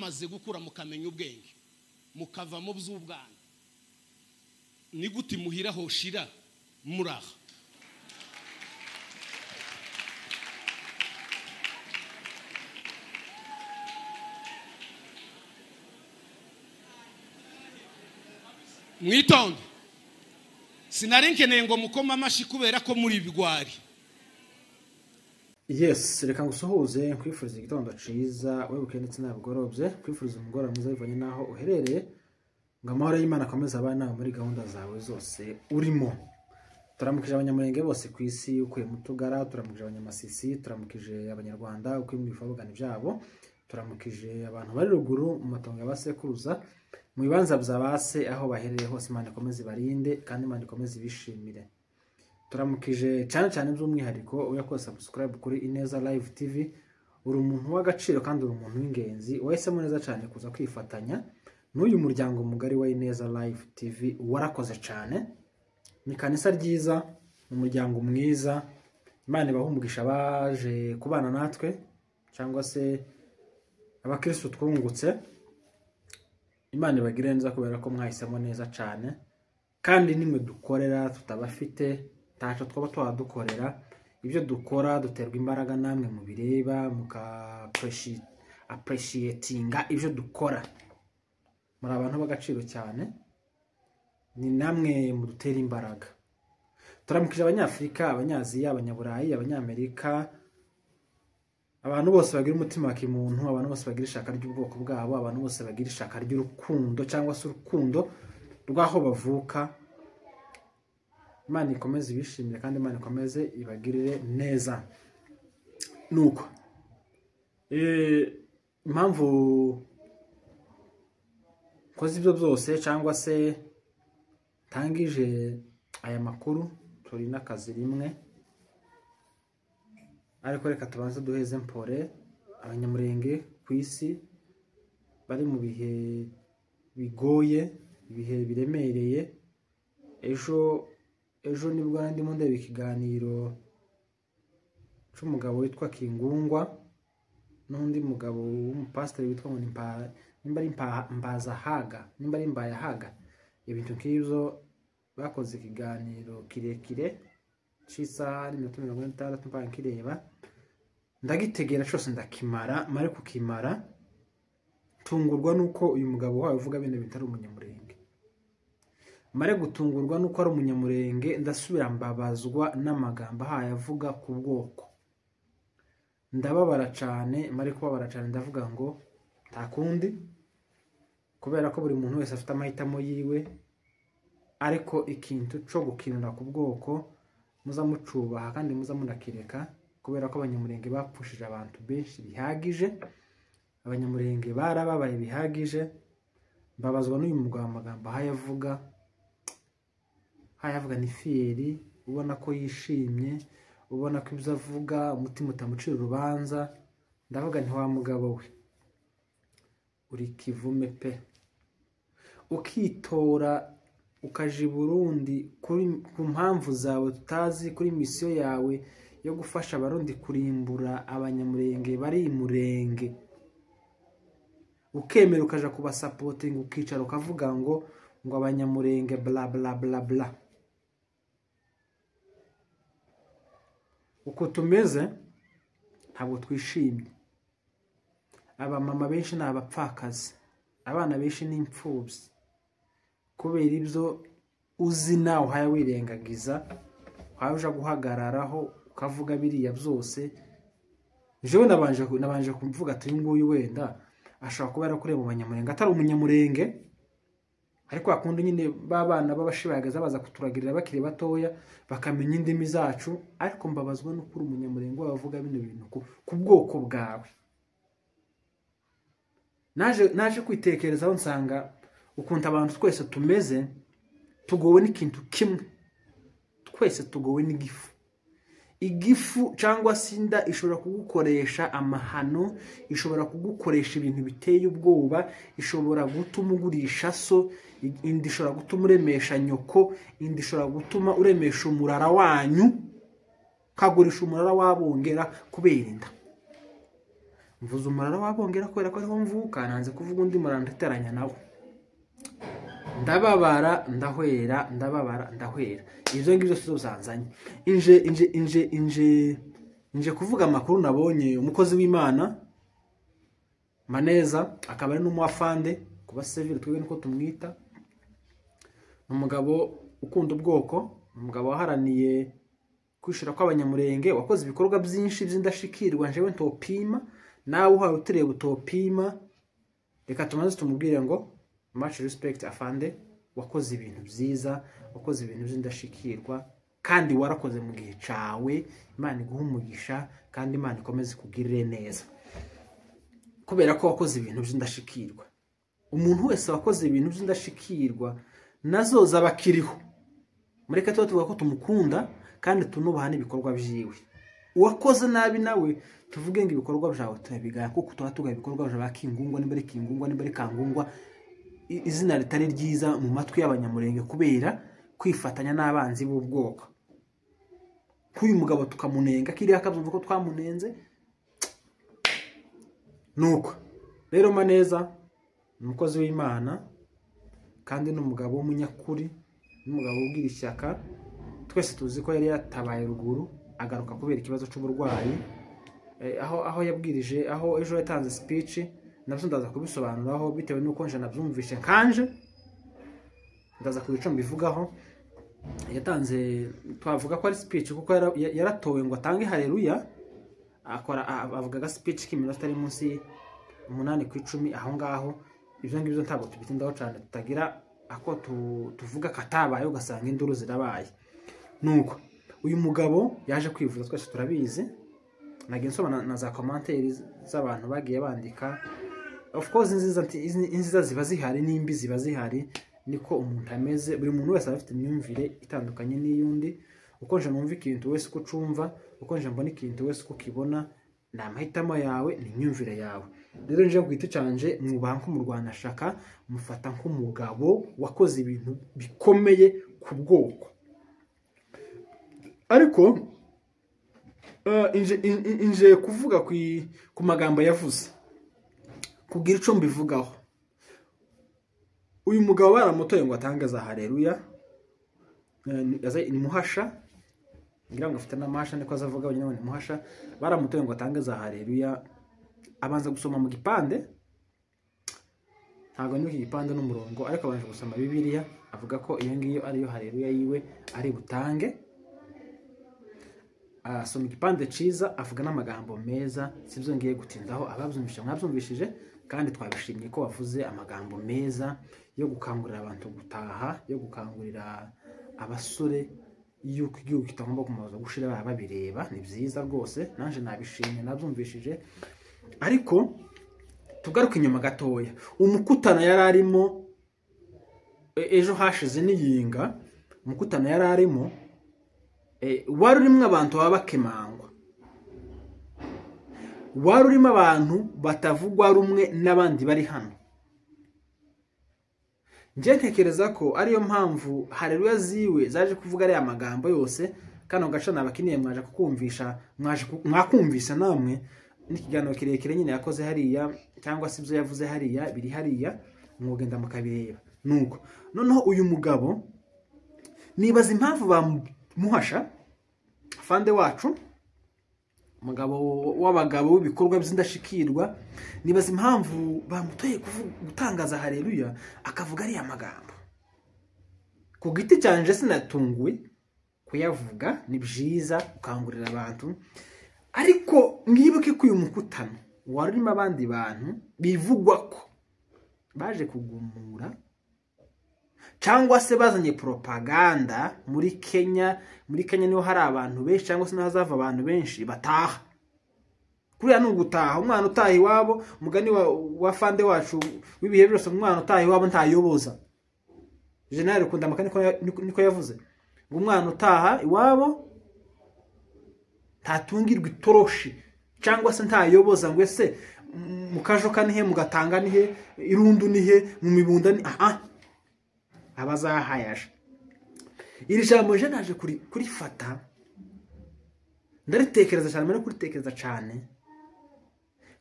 mumaze gukura mukamenya ubwenge mukava mu by'ubwana ni gute muhira hoshira muraha mwitonde sinarenkeneye ngo mukoma amashi kubera ko muri bigwari. Yes, reka ngusuhuze kwifuriza igitondo ciza webuke ndetse nabugorobye kwifuriza umugora mwiza bivanye naho uherereye ngo amahoro y'Imana akomeza abana muri gahunda zawe zose urimo. Turamukije abanyamurenge bose ku isi ukuye mutugara, turamukije abanyamasisi, turamukije abanyarwanda ukuye mu bifabugana byabo, turamukije abantu bari ruguru mu matongo y'abasekuruza mu bibanza by'abase aho baherereye hose. Imana ikomeze barinde kandi Imana ikomeze bishimire. Turamukije cyane by'umwihariko uyakoze subscribe kuri Ineza Live TV. Uri umuntu w'agaciro kandi uri umuntu w'ingenzi wahisemo neza cyane kuza kwifatanya n'uyu muryango mugari wa Ineza Live TV. Warakoze cyane, ni kanisa ryiza, umuryango mwiza. Imana ibahumugisha baje kubana natwe cyangwa se abakristo twungutse. Imana ibagire neza kubera ko mwahisemo neza cyane kandi nimwe dukorera tutabafite tacho twaba twadukorera. Ibyo dukora duterwa imbaraga namwe mu bireba muka appreciatinga ibyo dukora. Muri abantu b'agaciro cyane, ni namwe mu dutera imbaraga. Turamukije abanyafrika, abanyaziya, abanyaburayi, abanyamerika, abantu bose bagira umutima wa kimuntu, abantu bose bagira ishaka ry'ubwoko bwabo, abantu bose bagira ishaka ry'urukundo cyangwa se urukundo rwaho bavuka. Imana ikomeze ibishimire kandi Imana ikomeze ibagirire neza. Nuko impamvu koze ibyo byose cyangwa se tangije aya makuru, turi n'akazi rimwe, ariko reka tubanze duheze mpore abanyamurenge ku isi bari mu bihe bigoye, ibihe biremereye. Ejo nibwo ndimo ndeba ikiganiro cy'umugabo witwa Kingungwa n'undi mugabo w'umupasiteri witwa ngo nimba ari Mbayahaga. Ibintu nk'ibyo bakoze ikiganiro kirekire cy'isaha n'iminota 60 mpaka nkireba, ndagitegera cyose ndakimara, mare kukimara tungurwa nuko uyu mugabo wawe uvuga bene bitari umunyamurenge. Mare gutungurwa nuko ari umunyamurenge, ndasubira mbabazwa n'amagambo ahaye avuga ku bwoko. Ndababara cyane, mare kubabara cyane ndavuga ngo takundi kubera ko buri muntu wese afite amahitamo yiwe, ariko ikintu cyo gukinira ku bwoko muzamucubaha kandi muzamunakireka kubera ko abanyamurenge bapfushije abantu benshi bihagije. Abanyamurenge barababaye bihagije. Mbabazwa n'uyu mugabo amagambo hayavuga ni fieri, ubona ko yishimye, ubona ko ibyo avuga umutima utamucira urubanza. Ndavuga nti wa mugabo we uri kivume pe, ukitora ukaje Burundi ku mpamvu zawe tutazi, kuri misiyo yawe yo gufasha abarundi kurimbura abanyamurenge bari murenge, ukemera ukaja kubasapotinga, ukicara ukavuga ngo abanyamurenge bla bla bla bla. Uko tumeze ntabwo twishimye. Abamama benshi n'abapfakazi, abana benshi n'imfubyi, kubera ibyo uzi nawe haya wirengagiza, waje guhagararaho ukavuga biriya byose. Jewe nabanje kumvuga ati nguyu wenda ashaka kuba yarakureba mu banyamurenge atari umunyamurenge, ariko akunda nyine babana babashibagaza baza kuturagirira bakiri batoya bakamenya indimi zacu. Ariko mbabazwa no kuri umunyamurenge wavuga bino bintu ku bwoko bwawe. Naje kwitekerezaho nsanga ukunta abantu twese tumeze, tugowe n'ikintu kimwe, twese tugowe n'igifu. Igifu cyangwa sinda ishobora kugukoresha amahano, ishobora kugukoresha ibintu biteye ubwoba, ishobora gutuma ugurisha so, indi ishobora gutuma uremesha nyoko, indi ishobora gutuma uremesha umurara wanyu, kagurisha umurara wabongera kubera inda. mvuze umurara wabongera kubera ko ariho mvuka, nanze kuvuga undi murara ndateranya nawo. Ndababara ndahwera, ndababara ndahwera. Ibyo ngibyo sizozanzanye. Inje kuvuga amakuru nabonye umukozi w'Imana Maneza, akaba ari n'umuafande kuba civil twebwe niko tumwita. Umugabo ukunda ubwoko, umugabo waharaniye kwishira kw'abanyamurenge, wakoze ibikorwa byinshi by'indashikirwa njewe ntopima, nawe uhawe utereye utopima. Reka tumaze tumubwire ngo much respect afande, wakoze ibintu byiza, wakoze ibintu by'indashikirwa, kandi warakoze mu gihe cawe. Imana iguha umugisha kandi Imana ikomeze kugirire neza, kubera ko wakoze ibintu by'indashikirwa. Umuntu wese wakoze ibintu by'indashikirwa nazoza bakiriho, mureke tuvuga ko tumukunda kandi tunubaha n'ibikorwa byiwe. Uwakoze nabi nawe tuvuge ngo ibikorwa byawe turabigaya, kuko tuba tugaye ibikorwa bya Kingungwa n'imbere Kingungwa n'imbere Kangungwa, izina ritari ryiza mu matwi y'abanyamurenge kubera kwifatanya n'abanzi b'ubwoko. Kuyu mugabo tukamunenga kiriya akavuga ko twamunenze. Nuko rero Maneza umukozi w'Imana kandi n'umugabo w'umunyakuri, n'umugabo ugira ishyaka. Twese tuzi ko yari yatabaye ruguru agaruka kubera ikibazo cy'uburwayi, aho yabwirije, aho ejo yatanze speech, nabyo ndaza kubisobanuraho bitewe nuko nje nabyumvishe kanje, ndaza kubica mbivugaho. Yatanze, twavuga ko ari speech kuko yaratowe ngo atange haleluya, akora avugaga speech k'iminota ari munsi 8 ku 10 aho ngaho. Ibyo ngibyo ntabwo tubitindaho cyane, tutagira ako tuvuga katabaye ugasanga induru zirabaye. Nuko uyu mugabo yaje kwivuza, twese turabizi. Nagiye nsoma na za commentaires z'abantu bagiye bandika. Of course inziza ziba zihari n'imbi ziba zihari, niko umuntu ameze. Buri muntu wese afite imyumvire itandukanye n'iyundi. Uko nje numva ikintu wese uko cumva, uko nje mbona ikintu wese uko kibona, ni amahitamo yawe, ni imyumvire yawe. Rero nje kwita canje mwubaha nko mu Rwanda shaka, mufata nk'umugabo wakoze ibintu bikomeye ku bwoko. Ariko inje kuvuga ku magambo yavuze, kugira ico mbivugaho. Uyu mugabo baramutoye ngo atangaza haleluya, ni muhasha, ngira ngo afite n'amasha niko azavuga nyine ni muhasha. Baramutoye ngo atangaza haleluya, abanza gusoma mu gipande, ntago n'iki gipande n'umurongo, ariko abanje gusoma Bibiliya, avuga ko iyo ngiyo ariyo haleluya yiwe ari butange. Asoma igipande ciza, avuga n'amagambo meza, sibyo ngiye gutindaho. Ababyumvishe mwabyumvishije, kandi twabishimye ko wavuze amagambo meza yo gukangurira abantu gutaha, yo gukangurira abasore yuko igihugu kitagomba kumaza gushira babireba. Ni byiza rwose, nanje nabishimye nabyumvishije. Ariko tugaruka inyuma gatoya, umukutana yararimo ejo hashize n'iyinga. Umukutana yararimo wari urimo abantu babakemangwa, wari urimo abantu batavugwa rumwe n'abandi bari hano. Nje ntekereza ko ariyo mpamvu haleluya ziwe zaje kuvuga ari amagambo yose. Kano gaca nabakiniye mwaje kukumvisha, mwakumvisa namwe n'ikiganiro kirekire nyine yakoze hariya, cyangwa se ibyo yavuze hariya biri hariya, mwogenda mukabireba. Nuko noneho uyu mugabo nibaza impamvu bamuhasha, afande wacu, umugabo w'abagabo w'ibikorwa by'indashikirwa, nibaza impamvu bamutoye gutangaza haleluya akavuga ari amagambo. Ku giti cyanje sinatunguwe kuyavuga, ni byiza ukangurira abantu. Ariko mwibuke ko uyu mukutano warimo abandi bantu bivugwa ko baje kugumura, cyangwa se bazanye propaganda muri Kenya. Muri Kenya niho hari abantu benshi, cyangwa se n'ahazava abantu benshi bataha. Kuriya ni ugutaha, umwana utaha iwabo. Umugani wa fande wacu w'ibihe byose, umwana utaha iwabo ntayoboza. General Rukundamaka niko yavuze ngo umwana utaha iwabo ntatungirwa itoroshi, cyangwa se ntayoboza ngo ese mukajoka nihe, mugatanga nihe, irundu nihe, mu mibunda ni abazahayasha. Iri jambo je naje kurifata ndaritekereza cyane, muri kuritekereza cyane.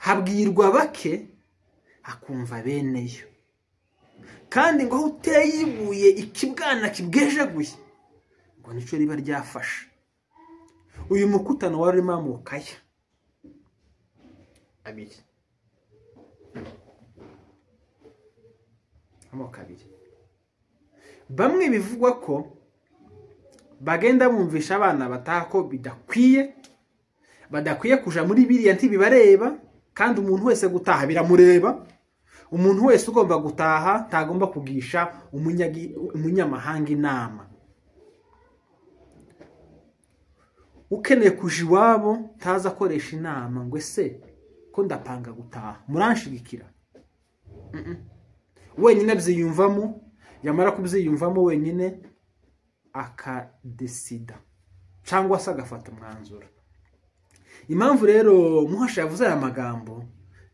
habwirwa bake akumva beneyo, kandi ngo aho uteye ibuye ikibwana kibwejaguye ngo nico riba ryafashe. Uyu mukutano warimo amokaya abiri, amoko abiri. Bamwe bivugwa ko bagenda bumvisha abana bataha ko badakwiye kuja muri biriya ntibibareba, kandi umuntu wese gutaha biramureba. Umuntu wese ugomba gutaha tagomba kugisha umunyamahanga inama. Ukeneye kuja iwabo taza akoresha inama ngo ese ko ndapanga gutaha muranshigikira. Wenyine byiyumvamo, yamara kubyiyumvamo wenyine akadesida cyangwa se agafata umwanzuro. Impamvu rero Muhasha yavuze aya magambo,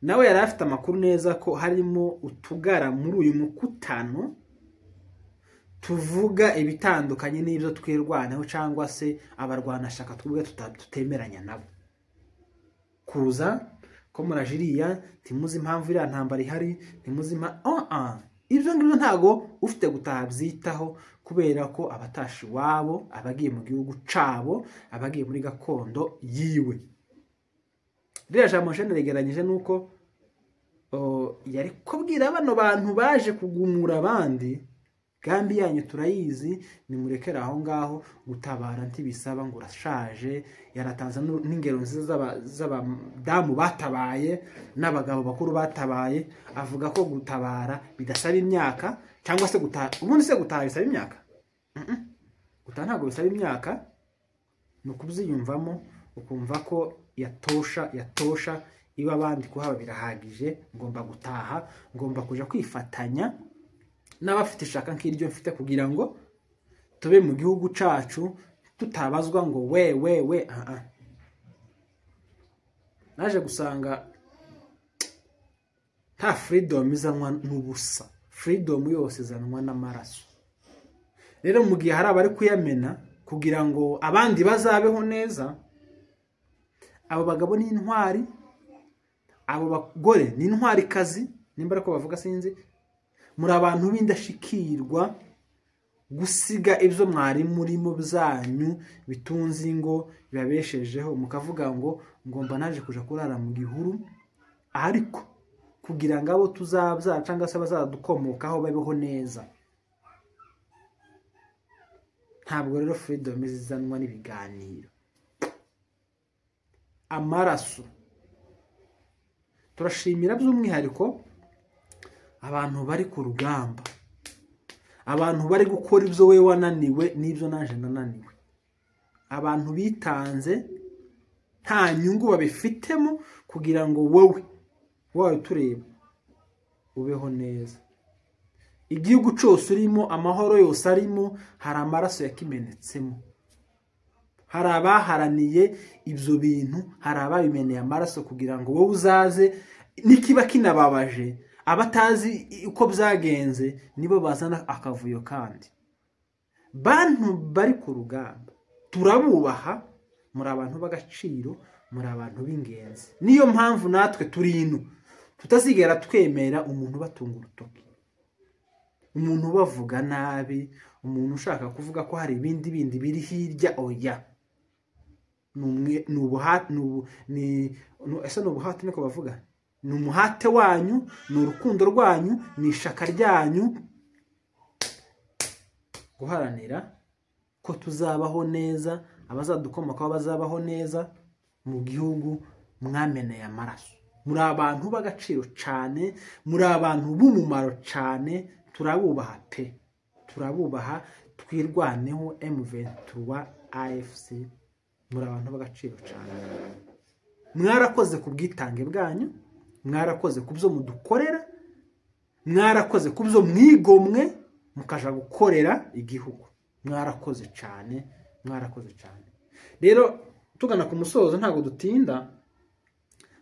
nawe yari afite amakuru neza ko harimo utugara muri uyu mukutano tuvuga ibitandukanye n'ibyo twirwanaho cyangwa se abarwanashaka twebwe tutemeranya nabo. Kuza ko murajiriya timuzi impamvu iriya ntambara ihari, timuzi ibyo ngibyo ntago ufite gutaha byitaho, kubera ko abatashi wabo abagiye mu gihugu cabo, abagiye muri gakondo yiwe. Ririya jambo jeneregeranyije nuko yari kubwira bano bantu baje kugumura abandi, gambi yanyu turayizi, nimurekera aho ngaho gutabara ntibisaba ngo urashaje. Yaratanze n'ingero nziza z'abadamu batabaye n'abagabo bakuru batabaye, avuga ko gutabara bidasaba imyaka, cyangwa se ubundi se gutaha bisaba imyaka. Gutaha ntabwo bisaba imyaka, ni ukubyiyumvamo ukumva ko yatosha iba abandi kuhaba birahagije, ngomba gutaha, ngomba kuja kwifatanya n'abafite ishaka nk'iryo mfite kugira ngo tube mu gihugu cacu tutabazwa ngo we. Naje gusanga nta freedom izanwa n'ubusa, freedom yose izanwa n'amaraso. Rero mu gihe hari abari kuyamena kugira ngo abandi bazabeho neza, abo bagabo ni intwari, abo bagore ni intwari kazi, nimba ariko bavuga sinzi, muri abantu b'indashikirwa gusiga ibyo mwari murimo byanyu bitunze ingo bibabeshejeho, mukavuga ngo ngomba naje kuja kurara mu gihuru, ariko kugira ngo abo tuzabya cyangwa se bazadukomokaho babeho neza. Ntabwo rero freedom izanwa n'ibiganiro, amaraso. Turashimira by'umwihariko abantu bari ku rugamba, abantu bari gukora ibyo we wananiwe n'ibyo naje nananiwe, abantu bitanze nta nyungu babifitemo kugira ngo wowe tureba ubeho neza. Igihugu cyose urimo, amahoro yose arimo, hari amaraso yakimenetsemo, hari abaharaniye ibyo bintu, hari ababimeneye amaraso kugira ngo wowe uzaze. Nikiba kinababaje, abatazi uko byagenze nibo bazana akavuyo. kandi bantu bari ku rugamba turabubaha, muri abantu b'agaciro, muri abantu b'ingenzi. Niyo mpamvu natwe turino tutazigera twemera umuntu batunga urutoki, umuntu bavuga nabi, umuntu ushaka kuvuga ko hari ibindi biri hirya. Oya, ese n'ubuhati niko bavuga, ni umuhate wanyu, ni urukundo rwanyu, ni ishaka ryanyu guharanira ko tuzabaho neza, abazadukomokaho bazabaho neza mu gihugu mwameneye amaraso. Muri abantu b'agaciro cyane, muri abantu b'umumaro cyane, turabubaha pe, turabubaha, twirwaneho. M23 AFC, muri abantu b'agaciro cyane. Mwarakoze ku bwitange bwanyu, mwarakoze ku byo mudukorera, mwarakoze ku byo mwigomwe mukaja gukorera igihugu. Mwarakoze cyane, mwarakoze cyane. Rero tugana ku musozo ntago dutinda,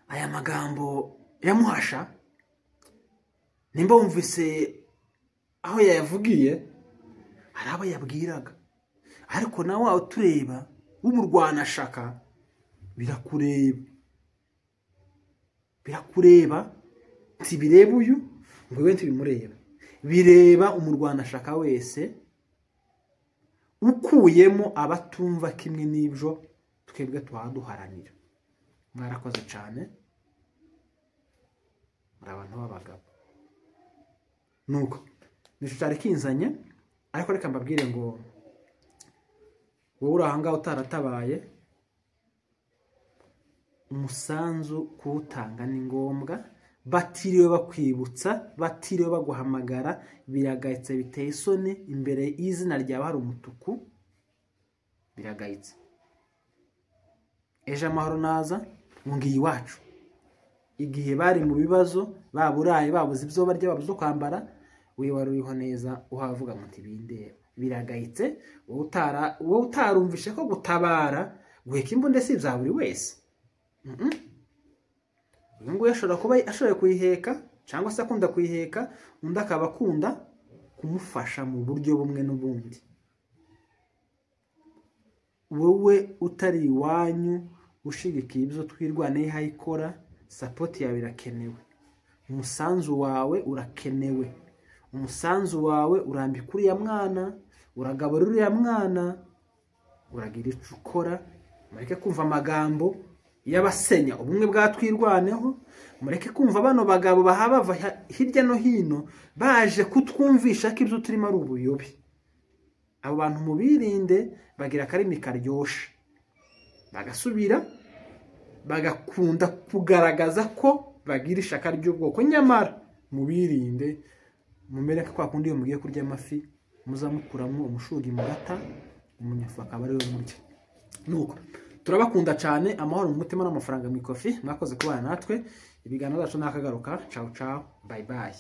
aya magambo ya Muhasha nimba wumvise aho yayavugiye, hari abo yabwiraga, ariko nawe aho tureba w'umurwanashaka birakureba. birakureba, ntibireba uyu ngo iwe ntibimureba, bireba umurwanashyaka wese ukuyemo abatumva kimwe n'ibyo twebwe twaduharanira. Mwarakoze cyane, muri abantu b'abagabo. Nuko nicyo cyari kinzanye, ariko reka mbabwire ngo wowe uri aha ngaha utaratabaye, umusanzu kuwutanga ni ngombwa, batiriwe bakwibutsa, batiriwe baguhamagara, biragayitse, biteye isoni, imbere y'izina ryawe hari umutuku, biragayitse. Ejo amahoro naza ngiye iwacu, igihe bari mu bibazo, baburaye, babuze ibyo barya, babuze uko kwambara, we wari uriho neza uhavuga ngo ntibindeba. Biragayitse, wowe utarumvishe ko gutabara guheka imbunda si ibya buri wese. Uyu nguyu ashobora kuba ashoboye kuyiheka cyangwa se akunda kuyiheka, undi akaba akunda kumufasha mu buryo bumwe n'ubundi. Wowe utari iwanyu ushigikiye ibyo twirwaneye hayikora, sapoti yawe irakenewe, umusanzu wawe urakenewe, umusanzu wawe urambika uriya mwana, uragaburira uriya mwana, uragira icyo ukora. Mureke kumva amagambo y'abasenya ubumwe bwatwirwaneho, mureke kumva bano bagabo bava hirya no hino baje kutwumvisha ko ibyo turimo ari ubuyobe. Abo bantu mubirinde, bagira akarimi karyoshe, bagasubira bagakunda kugaragaza ko bagira ishaka ry'ubwoko, nyamara mubirinde, mumereke kwa kundi iyo mugiye kurya amafi muzamukuramo umushugi mu gata, umunyafu akaba ari we murya. Nuko turabakunda cyane, amahoro mu mutima n'amafaranga mu ikofi. Mwakoze kubana natwe, ibiganiro byacu nakagaruka. Ciao ciao, bye bye.